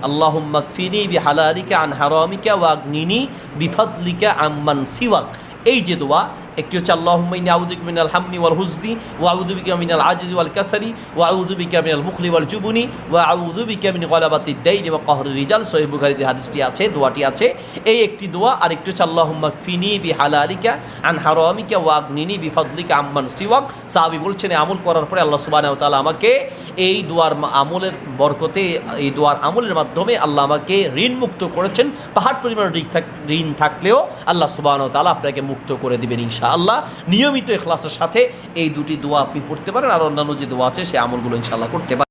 আল্লাহুম্মা কফিনি বিহালালিকা আন হারামিকা ওয়াগনিনি বিফাদলিকা আম্মান সিওয়াক। এই যে দোয়া, একটি হচ্ছে আল্লাহুম্মা ইন্নী আউযু বিকা মিনাল হাম্মি ওয়াল হুজনি ওয়া আউযু বিকা মিনাল আজজি ওয়াল কাসালি ওয়া আউযু বিকা মিনাল বুখলি ওয়াল জুবনি ওয়া আউযু বিকা মিন গলাবাতিদ দাইনি ওয়া কাহরির রিজাল। সহিহ বুখারীতে হাদিসটি আছে, দোয়াটি আছে। এই একটি দোয়া। আরেকটি হচ্ছে আল্লাহুম্মা কফিনি বিহালালিকা আন হারামিকা ওয়াগনিনি বিফাদলিকা আম্মান সিওয়াক। সাহাবী বলছেন, আমল করার পরে আল্লাহ সুবহানাহু ওয়া তাআলা আমাকে এই দোয়ার আমলের বরকতে, এই দোয়ার আমলের মাধ্যমে আল্লাহ আমাকে ঋণ মুক্ত করেছেন। পাহাড় পরিমাণ ঋণ থাকলেও আল্লাহ সুবহানাহু ওয়া তাআলা আপনাকে মুক্ত করে দিবেন ইনশাআল্লাহ। নিয়মিত ইখলাসের সাথে এই দুটি দোয়া আপনি পড়তে পারেন, আর অন্যান্য যে দোয়া আছে সে আমলগুলো ইনশাআল্লাহ করতে পারেন।